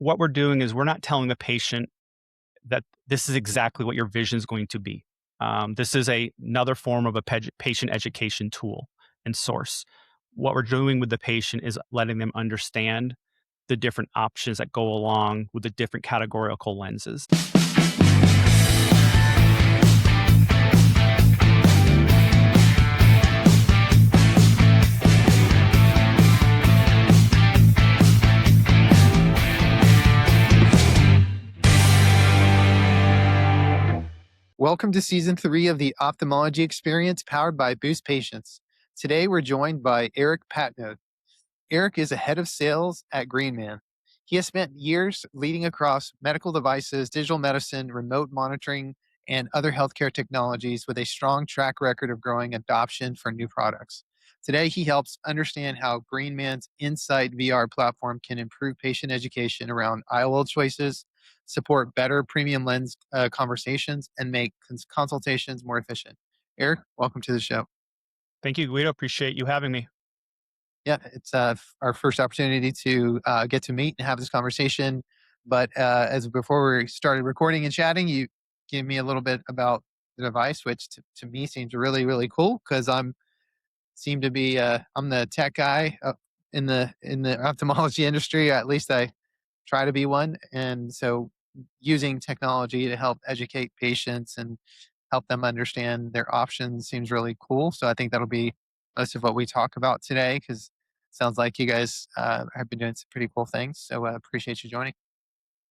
what we're doing is we're not telling the patient that this is exactly what your vision is going to be. This is another form of a patient education tool and source. What we're doing with the patient is letting them understand the different options that go along with the different categorical lenses. Welcome to season 3 of the Ophthalmology Experience powered by Boost Patients. Today we're joined by Eric Patnode. Eric is a head of sales at GreenMan. He has spent years leading across medical devices, digital medicine, remote monitoring, and other healthcare technologies with a strong track record of growing adoption for new products. Today, he helps understand how GreenMan's Insight VR platform can improve patient education around IOL choices, support better premium lens conversations, and make consultations more efficient. Eric, welcome to the show. Thank you, Guido. Appreciate you having me. Yeah, it's our first opportunity to get to meet and have this conversation. But as before we started recording and chatting, you gave me a little bit about the device, which to me seems really really cool because I'm the tech guy in the ophthalmology industry. At least I try to be one, and so using technology to help educate patients and help them understand their options seems really cool. So I think that'll be most of what we talk about today because sounds like you guys have been doing some pretty cool things. So appreciate you joining.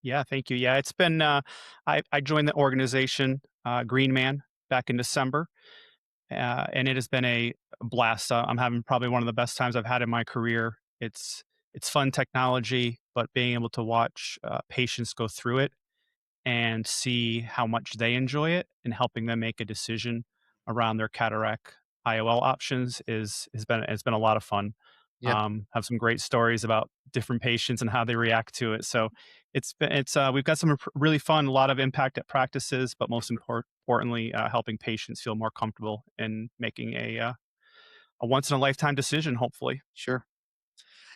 Yeah, thank you. Yeah, it's been, I joined the organization, GreenMan, back in December, and it has been a blast. I'm having probably one of the best times I've had in my career. It's fun technology, but being able to watch patients go through it and see how much they enjoy it and helping them make a decision around their cataract IOL options is has been a lot of fun. Yeah, Have some great stories about different patients and how they react to it. So it's we've got some really fun, a lot of impact at practices, but most importantly, helping patients feel more comfortable in making a once in a lifetime decision. Hopefully, sure.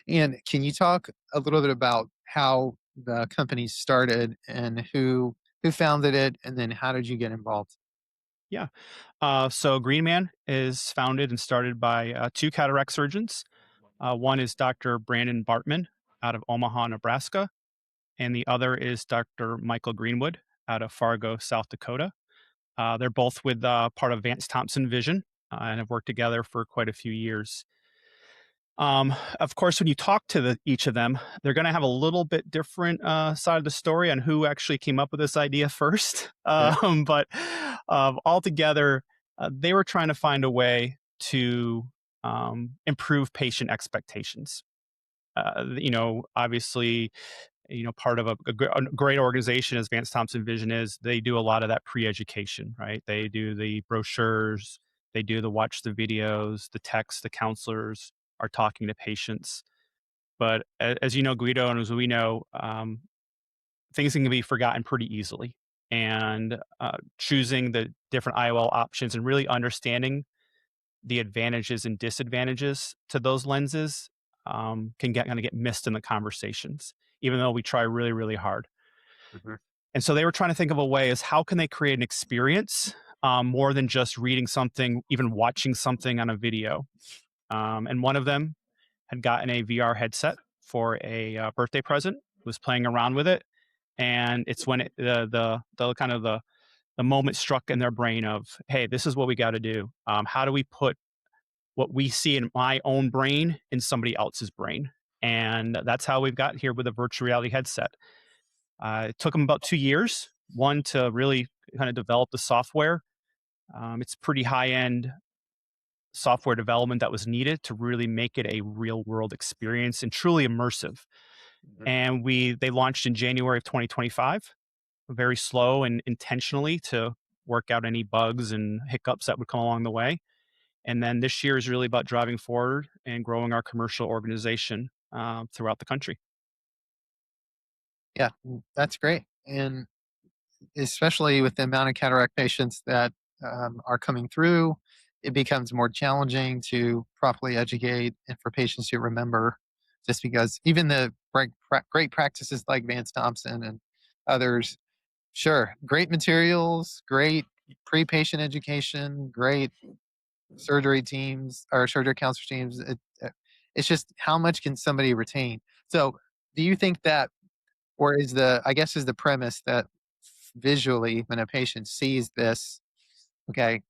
And can you talk a little bit about how the company started and who founded it, and then how did you get involved? yeah. So Green Man is founded and started by two cataract surgeons. One is Dr. Brandon Bartman out of Omaha, Nebraska, and the other is Dr. Michael Greenwood out of Fargo, South Dakota. They're both with part of Vance Thompson Vision and have worked together for quite a few years. Of course, when you talk to each of them, they're going to have a little bit different side of the story on who actually came up with this idea first. Okay. But altogether, they were trying to find a way to improve patient expectations. Obviously, part of a great organization as Vance Thompson Vision is, they do a lot of that pre-education, right? They do the brochures, they do the watch the videos, the text, the counselors are talking to patients. But as you know, Guido, and as we know, things can be forgotten pretty easily. And choosing the different IOL options and really understanding the advantages and disadvantages to those lenses can get kind of get missed in the conversations, even though we try really, really hard. Mhm. And so they were trying to think of a way is how can they create an experience more than just reading something, even watching something on a video. And one of them had gotten a VR headset for a birthday present, was playing around with it, and it's when the kind of the moment struck in their brain of, hey, this is what we got to do. How do we put what we see in my own brain in somebody else's brain? And that's how we've got here with a virtual reality headset. It took them about 2 years, one to really kind of develop the software. It's pretty high end software development that was needed to really make it a real world experience and truly immersive. Mhm. And they launched in January of 2025, very slow and intentionally to work out any bugs and hiccups that would come along the way. And then this year is really about driving forward and growing our commercial organization throughout the country. Yeah, that's great. And especially with the amount of cataract patients that are coming through, it becomes more challenging to properly educate and for patients to remember. just because even the great practices like Vance Thompson and others, sure, great materials, great pre-patient education, great surgery teams or surgery counselor teams. It's just how much can somebody retain? So, do you think that, or is I guess, is the premise that visually, when a patient sees this, okay,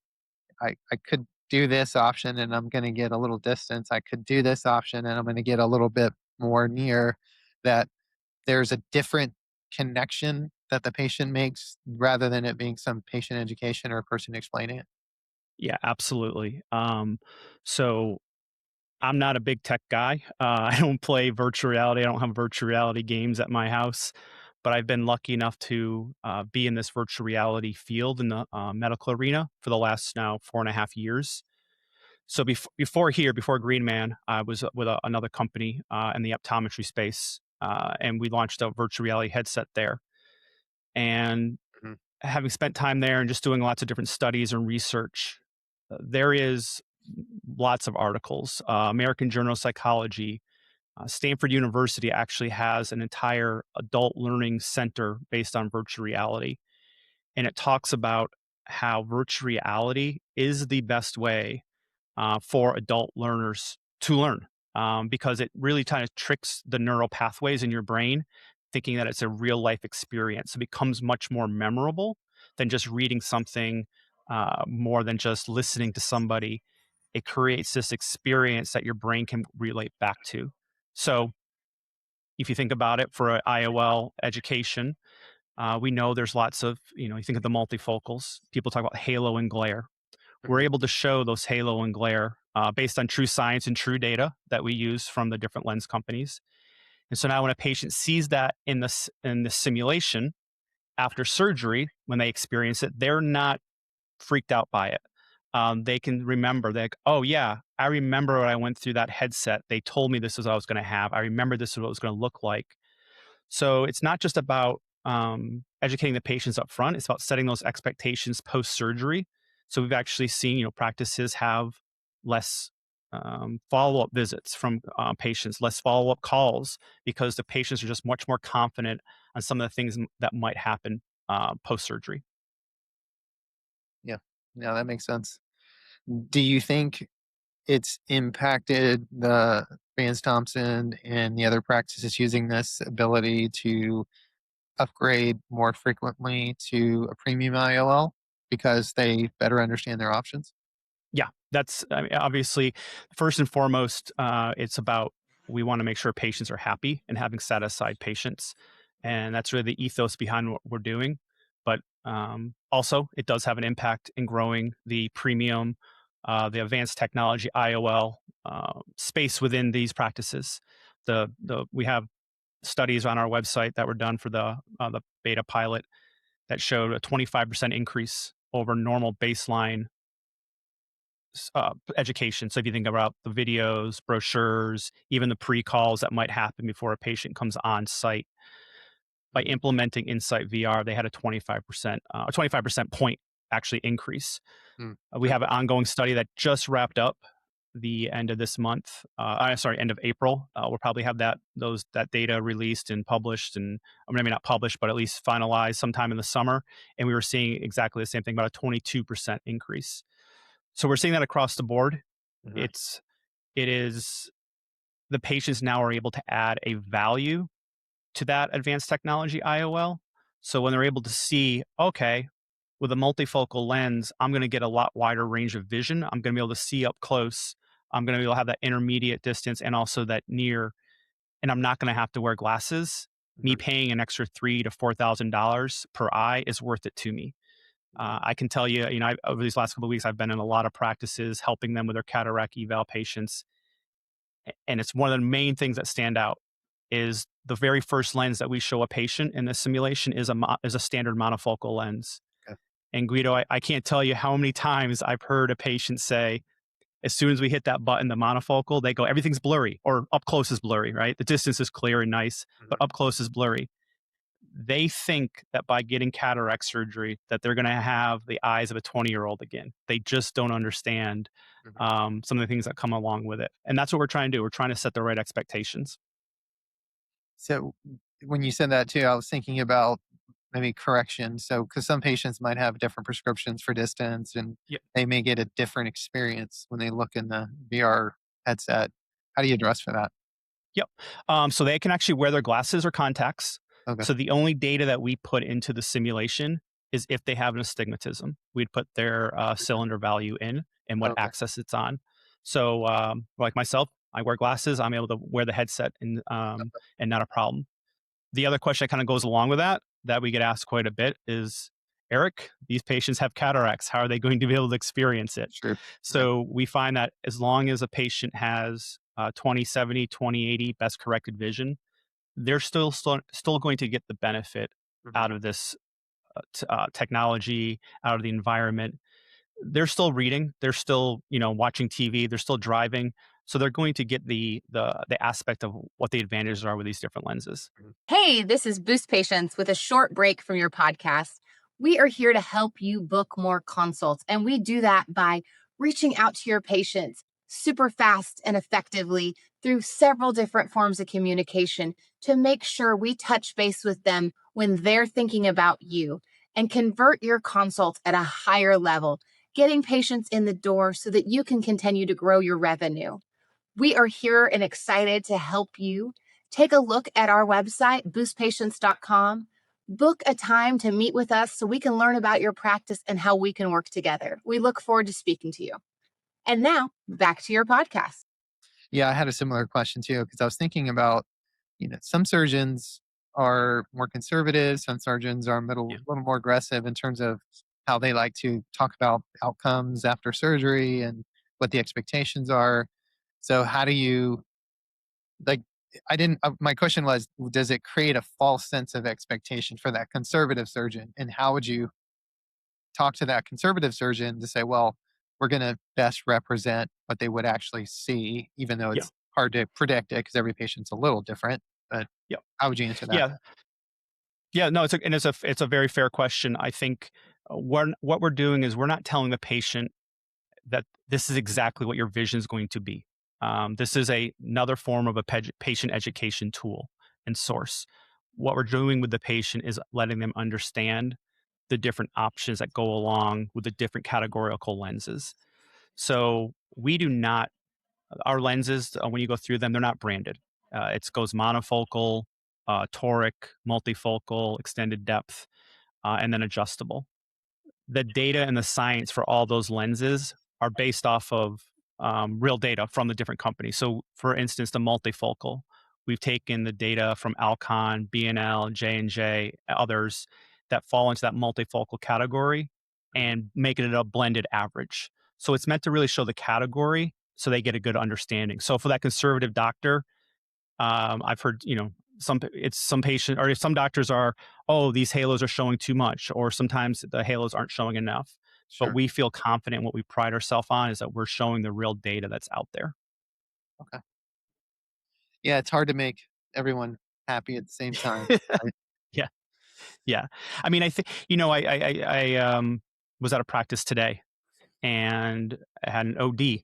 I could do this option and I'm going to get a little distance. I could do this option and I'm going to get a little bit more near, that there's a different connection that the patient makes rather than it being some patient education or a person explaining it. Yeah, absolutely. So I'm not a big tech guy. I don't play virtual reality. I don't have virtual reality games at my house, but I've been lucky enough to be in this virtual reality field in the medical arena for the last now 4.5 years. So before GreenMan, I was with another company in the optometry space, and we launched a virtual reality headset there. And Mhm. having spent time there and just doing lots of different studies and research, there is lots of articles. American Journal of Psychology, Stanford University actually has an entire adult learning center based on virtual reality. And it talks about how virtual reality is the best way for adult learners to learn, because it really kind of tricks the neural pathways in your brain, thinking that it's a real life experience. It becomes much more memorable than just reading something, more than just listening to somebody. It creates this experience that your brain can relate back to. So, if you think about it for an IOL education, we know there's lots of, you think of the multifocals, people talk about halo and glare. We're Mhm. able to show those halo and glare based on true science and true data that we use from the different lens companies. And so now when a patient sees that in the simulation after surgery, when they experience it, they're not freaked out by it. They can remember, they're like, oh yeah, I remember when I went through that headset. They told me this is what I was going to have. I remember this is what it was going to look like. So it's not just about educating the patients up front; it's about setting those expectations post surgery. So we've actually seen, practices have less follow up visits from patients, less follow up calls, because the patients are just much more confident on some of the things that might happen post surgery. Yeah, yeah, that makes sense. Do you think it's impacted the Vance Thompson and the other practices using this ability to upgrade more frequently to a premium IOL because they better understand their options? Yeah, that's, I mean, obviously, first and foremost, it's about, we want to make sure patients are happy and having satisfied patients, and that's really the ethos behind what we're doing. But also, it does have an impact in growing the premium, the advanced technology IOL space within these practices. The we have studies on our website that were done for the beta pilot that showed a 25% increase over normal baseline education. So if you think about the videos, brochures, even the pre-calls that might happen before a patient comes on site, by Mhm. implementing Insight VR, they had a 25% point actually increase. Mm. We So, have an ongoing study that just wrapped up the end of this month. Sorry, end of April. We'll probably have that data released and published, and I mean, maybe not published, but at least finalized sometime in the summer. And we were seeing exactly the same thing, about a 22% increase. So we're seeing that across the board. mhm, It's it is the patients now are able to add a value to that advanced technology IOL. So when they're able to see, okay, with a multifocal lens, I'm going to get a lot wider range of vision. I'm going to be able to see up close. I'm going to be able to have that intermediate distance and also that near, and I'm not going to have to wear glasses. Me mhm, paying an extra $3,000 to $4,000 per eye is worth it to me. I can tell you, over these last couple of weeks, I've been in a lot of practices helping them with their cataract eval patients, and it's one of the main things that stand out is the very first lens that we show a patient in this simulation is a standard monofocal lens. okay, And Guido, I can't tell you how many times I've heard a patient say, as soon as we hit that button, the monofocal, they go, everything's blurry, or up close is blurry, right? The distance is clear and nice, mhm, but up close is blurry. they think that by getting cataract surgery that they're going to have the eyes of a 20-year-old again. They just don't understand Mhm. some of the things that come along with it. And that's what we're trying to do. We're trying to set the right expectations. So when you said that too, I was thinking about maybe correction. So, because some patients might have different prescriptions for distance and Yeah. they may get a different experience when they look in the VR headset. How do you address for that? Yep. So they can actually wear their glasses or contacts. Okay. So the only data that we put into the simulation is if they have an astigmatism. We'd put their cylinder value in and what Okay. axis it's on. So, like myself, I wear glasses. I'm able to wear the headset and not a problem. The other question that kind of goes along with that we get asked quite a bit is, Eric, these patients have cataracts. How are they going to be able to experience it? Sure. Right. So we find that as long as a patient has 20/70, 20/80 best corrected vision, they're still going to get the benefit Mhm. out of this technology, out of the environment. They're still reading, they're still watching TV, they're still driving, so they're going to get the aspect of what the advantages are with these different lenses. Hey, this is Boost Patients with a short break from your podcast. We are here to help you book more consults, and we do that by reaching out to your patients super fast and effectively through several different forms of communication to make sure we touch base with them when they're thinking about you and convert your consults at a higher level, getting patients in the door so that you can continue to grow your revenue. We are here and excited to help you. Take a look at our website, boostpatients.com. Book a time to meet with us so we can learn about your practice and how we can work together. We look forward to speaking to you. And now, back to your podcast. Yeah, I had a similar question too, because I was thinking about, some surgeons are more conservative, some surgeons are Yeah. a little more aggressive in terms of how they like to talk about outcomes after surgery and what the expectations are. So, how do you like? I didn't. My question was, does it create a false sense of expectation for that conservative surgeon? And how would you talk to that conservative surgeon to say, well, we're going to best represent what they would actually see, even though Yeah. it's hard to predict it because every patient's a little different. But Yeah. how would you answer that? Yeah. Yeah, no, it's a very fair question. I think what we're doing is we're not telling the patient that this is exactly what your vision is going to be. This is another form of a patient education tool and source. What we're doing with the patient is letting them understand the different options that go along with the different categorical lenses. So we do not our lenses, when you go through them, they're not branded. It goes monofocal, toric, multifocal, extended depth, and then adjustable. The data and the science for all those lenses are based off of real data from the different companies. So, for instance, the multifocal, we've taken the data from Alcon, B&L, J&J, others that fall into that multifocal category Mhm. and making it a blended average. So it's meant to really show the category so they get a good understanding. So for that conservative doctor, I've heard, some patient or some doctors are, oh, these halos are showing too much, or sometimes the halos aren't showing enough. But Sure. we feel confident. What we pride ourselves on is that we're showing the real data that's out there. Okay. Yeah, it's hard to make everyone happy at the same time. Right? Yeah, yeah. I mean, I think I was out of practice today, and I had an OD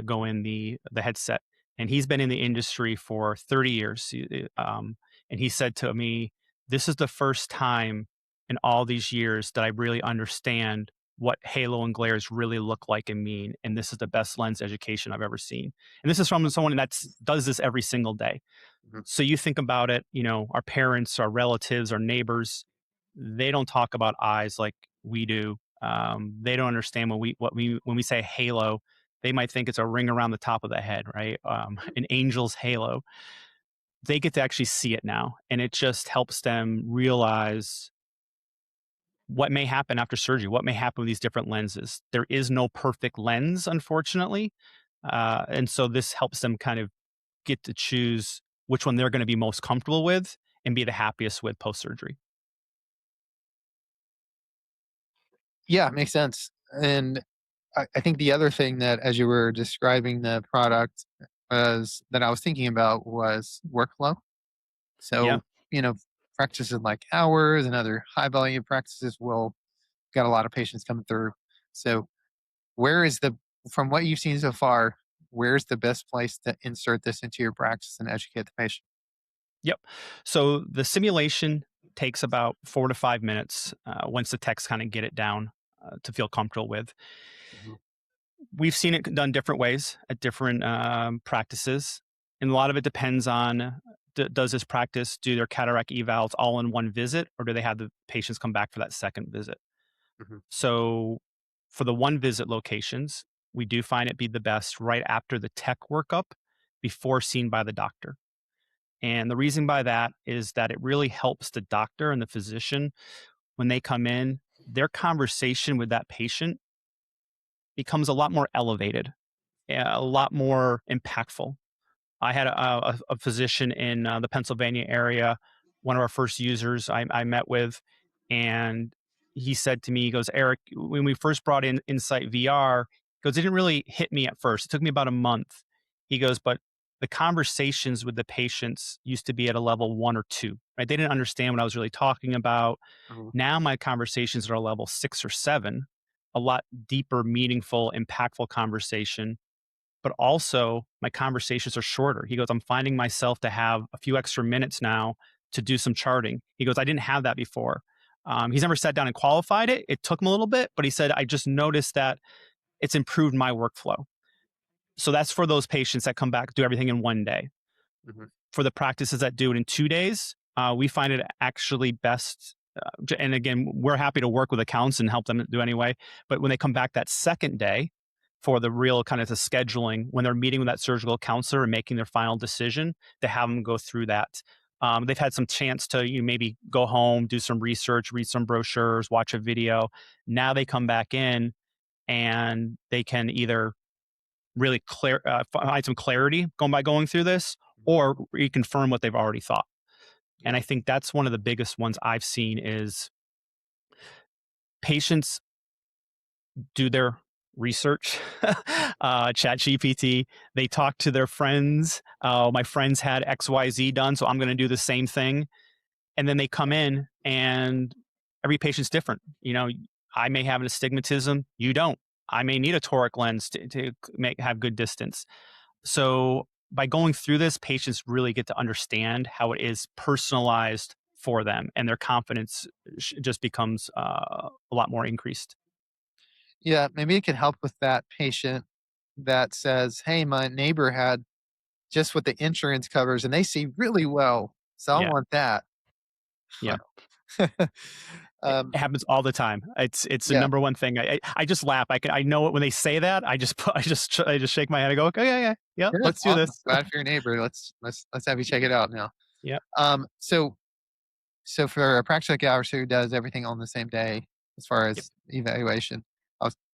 go in the headset, and he's been in the industry for 30 years. And he said to me, "This is the first time in all these years that I really understand what halo and glares really look like and mean, and this is the best lens education I've ever seen." And this is from someone that does this every single day. Mhm. So you think about it, our parents, our relatives, our neighbors, they don't talk about eyes like we do. They don't understand when we say halo, they might think it's a ring around the top of the head, right? An angel's halo. They get to actually see it now, and it just helps them realize what may happen after surgery, what may happen with these different lenses. There is no perfect lens, unfortunately, and so this helps them kind of get to choose which one they're going to be most comfortable with and be the happiest with post surgery. Yeah, makes sense. And I think the other thing that, as you were describing the product, was that I was thinking about was workflow. Yeah, So, you know, practices like ours and other high volume practices will got a lot of patients coming through. So where is from what you've seen so far, where's the best place to insert this into your practice and educate the patient? Yep. So the simulation takes about 4 to 5 minutes once the techs kind of get it down to feel comfortable with. Mhm. We've seen it done different ways at different practices, and a lot of it depends on does this practice do their cataract evals all in one visit, or do they have the patients come back for that second visit? Mhm. So for the one visit locations, we do find it be the best right after the tech workup before seen by the doctor. And the reason by that is that it really helps the doctor and the physician when they come in, their conversation with that patient becomes a lot more elevated, a lot more impactful. I had a physician in the Pennsylvania area, one of our first users I met with, and he said to me, he goes, Eric, when we first brought in Insight VR, he goes, it didn't really hit me at first. It took me about a month. He goes, but the conversations with the patients used to be at a level 1 or 2, right? They didn't understand what I was really talking about. Mhm. Now my conversations are a level 6 or 7, a lot deeper, meaningful, impactful conversation, but also my conversations are shorter. He goes, I'm finding myself to have a few extra minutes now to do some charting. He goes, I didn't have that before. He's never sat down and qualified it. It took him a little bit, but he said, I just noticed that it's improved my workflow. So that's for those patients that come back, do everything in one day. Mhm. For the practices that do it in 2 days, we find it actually best. And again, we're happy to work with accounts and help them do anyway. But when they come back that second day for the real kind of the scheduling, when they're meeting with that surgical counselor and making their final decision, to have them go through that. They've had some chance to maybe go home, do some research, read some brochures, watch a video. Now they come back in and they can either really find some clarity going through this, or reconfirm what they've already thought. And Yeah. I think that's one of the biggest ones I've seen is patients do their research, chat GPT. They talk to their friends. My friends had XYZ done, so I'm going to do the same thing. And then they come in and every patient's different. I may have an astigmatism. You don't. I may need a toric lens to have good distance. So by going through this, patients really get to understand how it is personalized for them, and their confidence just becomes a lot more increased. Yeah, maybe it could help with that patient that says, "Hey, my neighbor had just what the insurance covers and they see really well, so I Yeah, want that." yeah. It Um, happens all the time. It's the yeah, number one thing. I just laugh. I know it when they say that. I just shake my head. I go, okay, yeah, good, let's do awesome. this. Glad for your neighbor. Let's have you check it out now. Yeah, So for a practice like ours who does everything on the same day as far yep, as evaluation,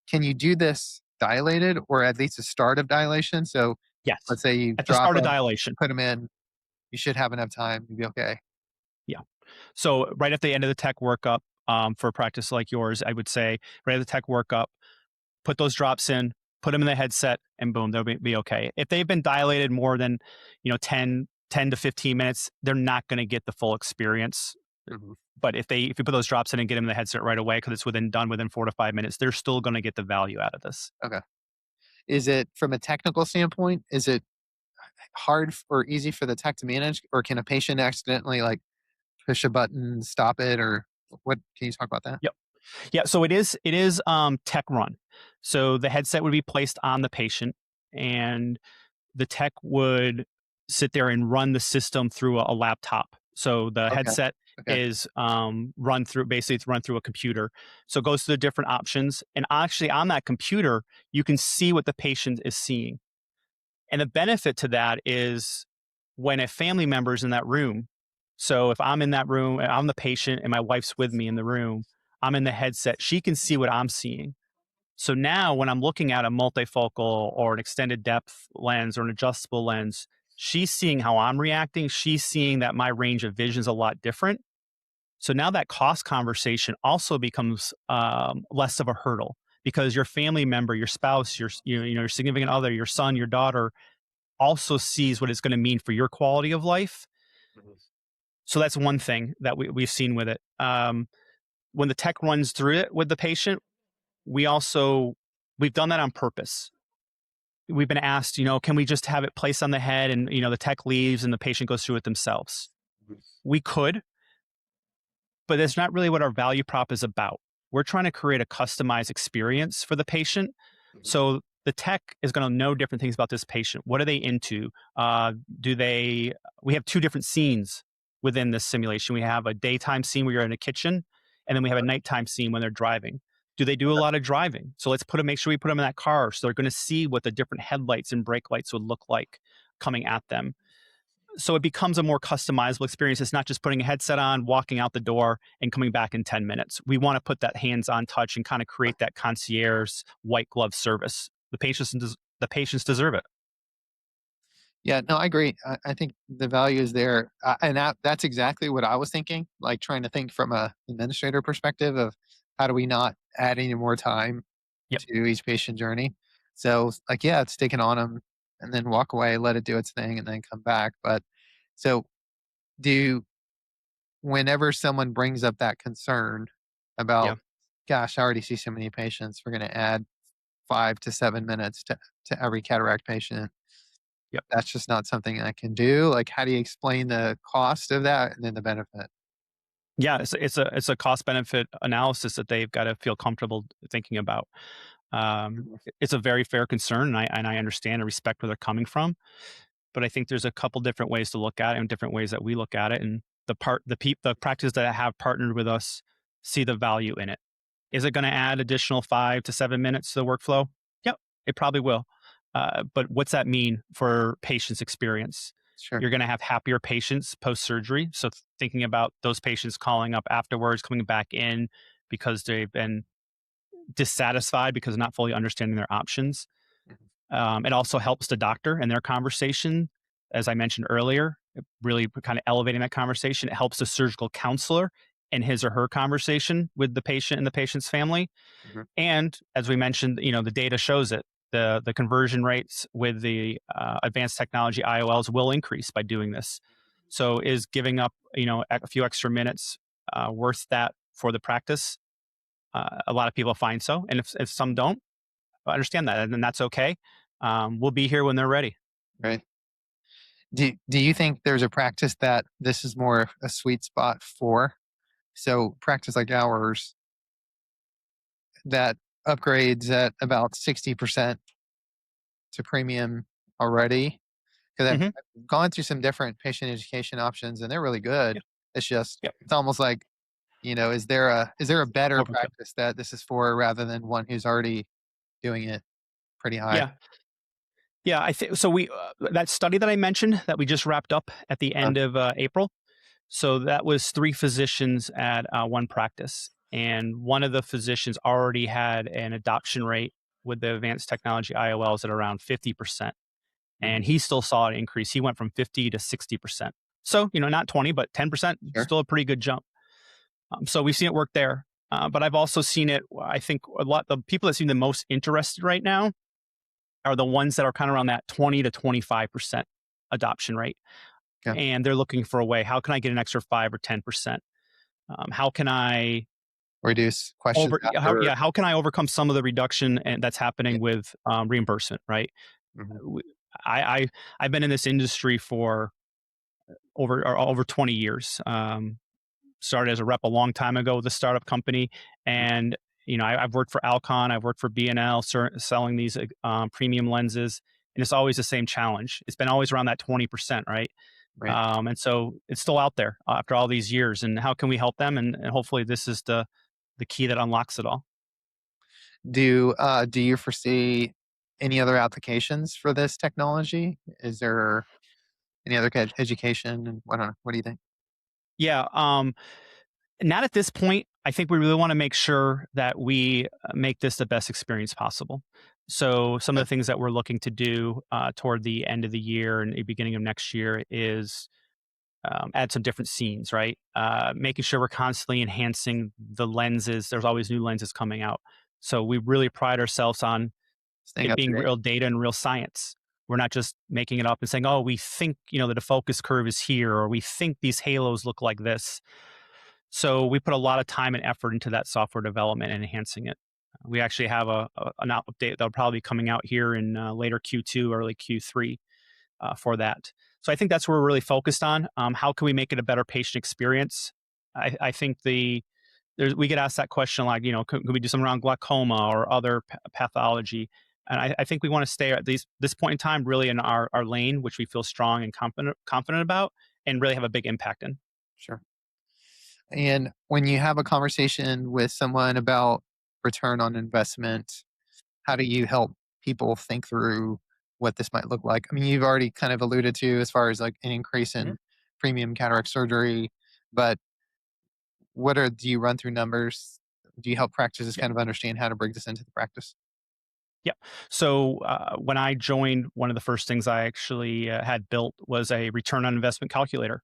can you do this dilated or at least a start of dilation? So yes. let's say you At the drop start of them, dilation. put them in, you should have enough time. You'll be okay. Yeah. So right at the end of the tech workup, for a practice like yours, I would say right at the tech workup, put those drops in, put them in the headset, and boom, they'll be okay. If they've been dilated more than 10 to 15 minutes, they're not going to get the full experience. Mhm. But if you put those drops in and get them in the headset right away, because it's done within 4 to 5 minutes, they're still going to get the value out of this. Okay. Is it from a technical standpoint? Is it hard or easy for the tech to manage, or can a patient accidentally like push a button, stop it, or what? Can you talk about that? Yep. Yeah. So it is tech run. So the headset would be placed on the patient, and the tech would sit there and run the system through a laptop. So the Okay. headset Okay. is run through basically it's run through a computer. So it goes through the different options, and actually on that computer you can see what the patient is seeing. And the benefit to that is when a family member is in that room. So if I'm in that room, I'm the patient, and my wife's with me in the room. I'm in the headset. She can see what I'm seeing. So now when I'm looking at a multifocal or an extended depth lens or an adjustable lens, she's seeing how I'm reacting. She's seeing that my range of vision is a lot different. So now that cost conversation also becomes less of a hurdle, because your family member, your spouse, your significant other, your son, your daughter also sees what it's going to mean for your quality of life. Mhm. So that's one thing that we've seen with it. When the tech runs through it with the patient, we've done that on purpose. We've been asked, can we just have it placed on the head and, the tech leaves and the patient goes through it themselves? We could, but that's not really what our value prop is about. We're trying to create a customized experience for the patient. So the tech is going to know different things about this patient. What are they into? We have two different scenes within this simulation. We have a daytime scene where you're in a kitchen, and then we have a nighttime scene when they're driving. Do they do a lot of driving? So make sure we put them in that car so they're going to see what the different headlights and brake lights would look like coming at them. So it becomes a more customizable experience. It's not just putting a headset on, walking out the door, and coming back in 10 minutes. We want to put that hands-on touch and kind of create that concierge white glove service. The patients deserve it. Yeah, no, I agree. I think the value is there, and that's exactly what I was thinking. Like trying to think from a administrator perspective of how do we not add any more time Yep. to each patient journey. So, like, yeah, it's taken on them, and then walk away, let it do its thing, and then come back. But so, do whenever someone brings up that concern Yeah. about, gosh, I already see so many patients, we're going to add 5 to 7 minutes to every cataract patient. Yep. That's just not something I can do. Like, how do you explain the cost of that and then the benefit? Yeah, it's a cost benefit analysis that they've got to feel comfortable thinking about. Mhm. It's a very fair concern, and I understand and respect where they're coming from. But I think there's a couple different ways to look at it and different ways that we look at it. And the practices that have partnered with us see the value in it. Is it going to add additional 5 to 7 minutes to the workflow? Yep, it probably will. But what's that mean for patients' experience? Sure. You're going to have happier patients post surgery. So thinking about those patients calling up afterwards, coming back in because they've been dissatisfied because they're not fully understanding their options. Mhm. It also helps the doctor and their conversation. As I mentioned earlier, really kind of elevating that conversation. It helps the surgical counselor in his or her conversation with the patient and the patient's family. Mhm. And as we mentioned, the data shows it. The conversion rates with the advanced technology IOLs will increase by doing this. So is giving up, a few extra minutes worth that for the practice? A lot of people find so, and if some don't, I understand that, and then that's okay. We'll be here when they're ready. Right. Do you think there's a practice that this is more a sweet spot for? So practice like ours that upgrades at about 60% to premium already. Because Hmm. I've gone through some different patient education options and they're really good. Yeah, It's just yeah, it's almost like, is there a better overkill. practice that this is for rather than one who's already doing it pretty high? Yeah, yeah. I think so. We that study that I mentioned that we just wrapped up at the Uh, end of April. So that was three physicians at one practice, and one of the physicians already had an adoption rate with the advanced technology IOLs at around 50%, mhm. and he still saw an increase. He went from 50 to 60%. So not 20, but 10%, Sure. still a pretty good jump. So we've seen it work there. But I've also seen it, I think the people that seem the most interested right now are the ones that are kind of around that 20 to 25% adoption rate. Okay. And they're looking for a way, how can I get an extra 5 or 10%? How can I Reduce questions after. how can I overcome some of the reduction that's Yeah. happening with reimbursement, right? Mhm. W- I've been in this industry for over 20 years. Started as a rep a long time ago with a startup company, Mhm. and I've worked for Alcon, I've worked for B&L, selling these premium lenses, and it's always the same challenge. It's been always around that 20%, right? Right. And so it's still out there after all these years. And how can we help them? And hopefully, this is the key that unlocks it all. Do you foresee any other applications for this technology? Is there any other education? And I don't know. What do you think? Yeah. Not at this point. I think we really want to make sure that we make this the best experience possible. So some of Uh, the things that we're looking to do toward the end of the year and the beginning of next year is add some different scenes, right? Making sure we're constantly enhancing the lenses. There's always new lenses coming out. So we really pride ourselves on Staying it up to being date. real data and real science. We're not just making it up and saying, oh, we think, that the focus curve is here, or we think these halos look like this. So we put a lot of time and effort into that software development and enhancing it. We actually have an update that'll probably be coming out here in later Q2, early Q3 for that. So I think that's where we're really focused on. How can we make it a better patient experience? I think we get asked that question like, could we do something around glaucoma or other pathology? And I think we want to stay at this point in time really in our lane, which we feel strong and confident about, and really have a big impact in. Sure. And when you have a conversation with someone about return on investment, how do you help people think through what this might look like? I mean, you've already kind of alluded to as far as like an increase in premium cataract surgery, but do you run through numbers? Do you help practices kind of understand how to bring this into the practice? Yeah. So when I joined, one of the first things I actually had built was a return on investment calculator,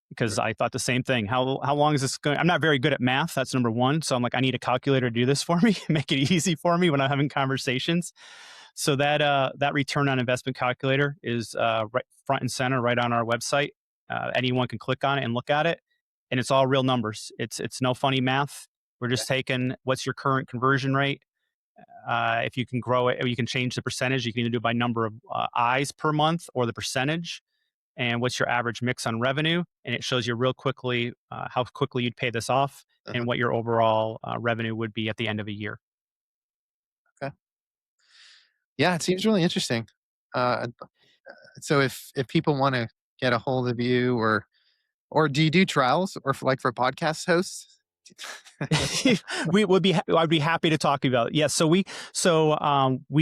because I thought the same thing. How long is this going? I'm not very good at math. That's number one. So I'm like, I need a calculator to do this for me, make it easy for me when I'm having conversations. So that return on investment calculator is right front and center, right on our website. Anyone can click on it and look at it, and it's all real numbers. It's no funny math. We're just taking what's your current conversion rate. If you can grow it, or you can change the percentage. You can either do it by number of eyes per month or the percentage, and what's your average mix on revenue. And it shows you real quickly how quickly you'd pay this off and what your overall revenue would be at the end of a year. Okay. Yeah, it seems really interesting. So if people want to get a hold of you, or do you do trials, or for podcast hosts? I'd be happy to talk about it. Yes. So we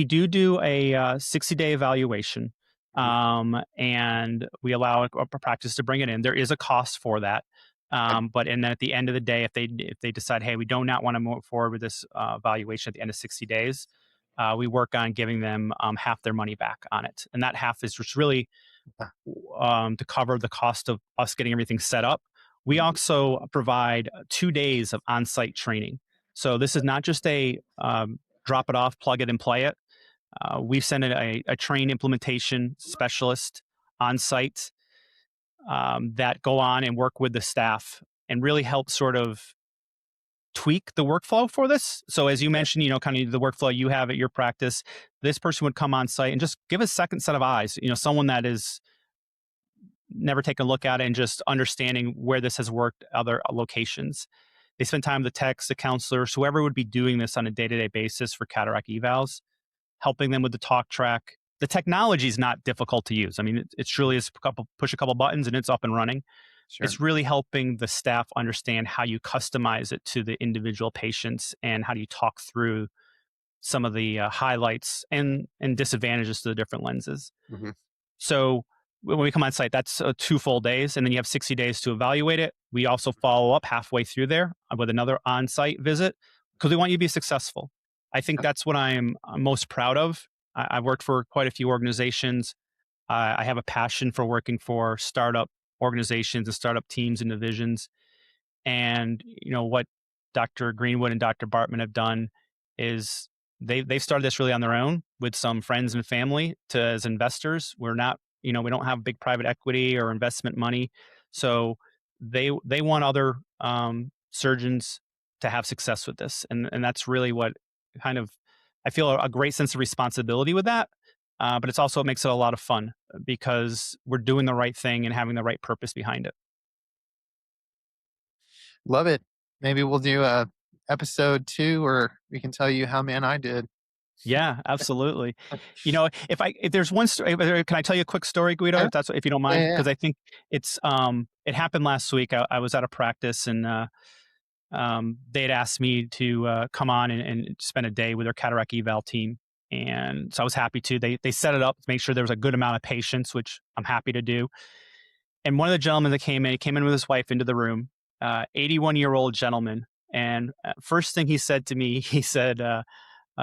do a 60-day evaluation, and we allow a practice to bring it in. There is a cost for that. But then at the end of the day, if they decide, hey, we do not want to move forward with this evaluation at the end of 60 days, we work on giving them half their money back on it. And that half is just really to cover the cost of us getting everything set up. We also provide 2 days of on-site training. So this is not just a drop it off, plug it and play it. We send a trained implementation specialist on site that go on and work with the staff and really help sort of tweak the workflow for this. So as you mentioned, kind of the workflow you have at your practice, this person would come on site and just give a second set of eyes, someone that is never taken a look at it and just understanding where this has worked other locations. They spend time with the techs, the counselors, whoever would be doing this on a day-to-day basis for cataract evals, helping them with the talk track. The technology is not difficult to use. I mean, it's truly is push a couple buttons and it's up and running. Sure. It's really helping the staff understand how you customize it to the individual patients and how do you talk through some of the highlights and disadvantages to the different lenses. So when we come on site, that's 2 full days, and then you have 60 days to evaluate it. We also follow up halfway through there with another on-site visit because we want you to be successful. I think that's what I'm most proud of. I've worked for quite a few organizations. I have a passion for working for startup organizations and startup teams and divisions. And what Dr. Greenwood and Dr. Bartman have done is they've started this really on their own with some friends and family as investors. We're not, we don't have big private equity or investment money. So they want other surgeons to have success with this. And that's really what kind of, I feel a great sense of responsibility with that. But it makes it a lot of fun because we're doing the right thing and having the right purpose behind it. Love it. Maybe we'll do a episode 2 where we can tell you how I did. Yeah, absolutely. If there's one story, can I tell you a quick story, Guido? If you don't mind, because I think it's it happened last week. I was at a practice and they'd asked me to come on and spend a day with their cataract eval team. And so I was happy to. They set it up to make sure there was a good amount of patients, which I'm happy to do. And one of the gentlemen that came in with his wife into the room, 81-year-old gentleman. And first thing he said to me, he said,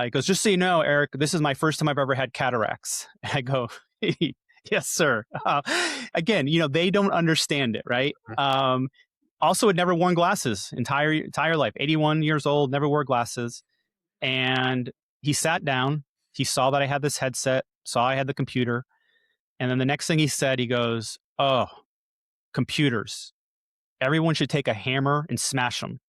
he goes, "Just so you know, Eric, this is my first time I've ever had cataracts." And I go, "Yes, sir." Again, they don't understand it, right? Also, had never worn glasses entire life. 81 years old, never wore glasses. And he sat down. He saw that I had this headset, saw I had the computer. And then the next thing he said, he goes, "Oh, computers. Everyone should take a hammer and smash them."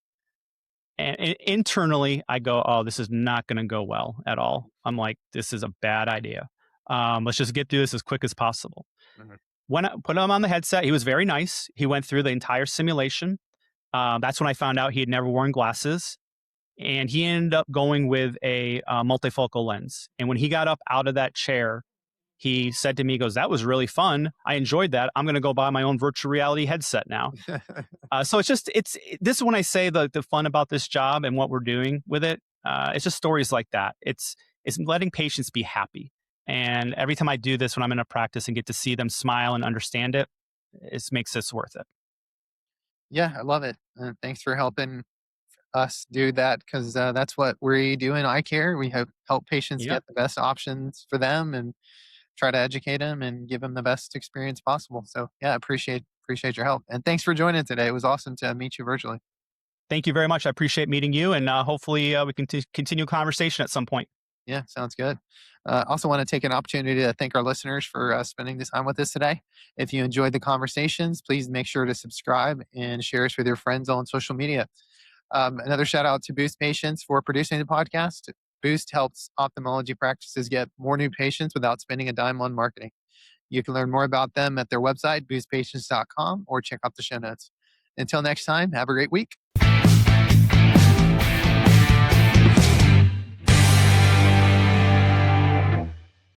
And internally, I go, "Oh, this is not going to go well at all." I'm like, "This is a bad idea. Let's just get through this as quick as possible." Mhm. When I put him on the headset, he was very nice. He went through the entire simulation. That's when I found out he had never worn glasses, and he ended up going with a multifocal lens. And when he got up out of that chair, he said to me, he goes, "That was really fun. I enjoyed that. I'm going to go buy my own virtual reality headset now." So this is when I say the fun about this job and what we're doing with it. It's just stories like that. It's letting patients be happy. And every time I do this, when I'm in a practice and get to see them smile and understand it, it makes this worth it. Yeah, I love it. Thanks for helping us do that, because that's what we do in eye care. We help patients Yeah. get the best options for them and try to educate them and give them the best experience possible. So yeah, appreciate your help, and thanks for joining today. It was awesome to meet you virtually. Thank you very much. I appreciate meeting you, and hopefully we can continue conversation at some point. Yeah, sounds good. Also, want to take an opportunity to thank our listeners for spending this time with us today. If you enjoyed the conversations, please make sure to subscribe and share us with your friends on social media. Another shout out to Boost Patients for producing the podcast. Boost helps ophthalmology practices get more new patients without spending a dime on marketing. You can learn more about them at their website, boostpatients.com, or check out the show notes. Until next time, have a great week.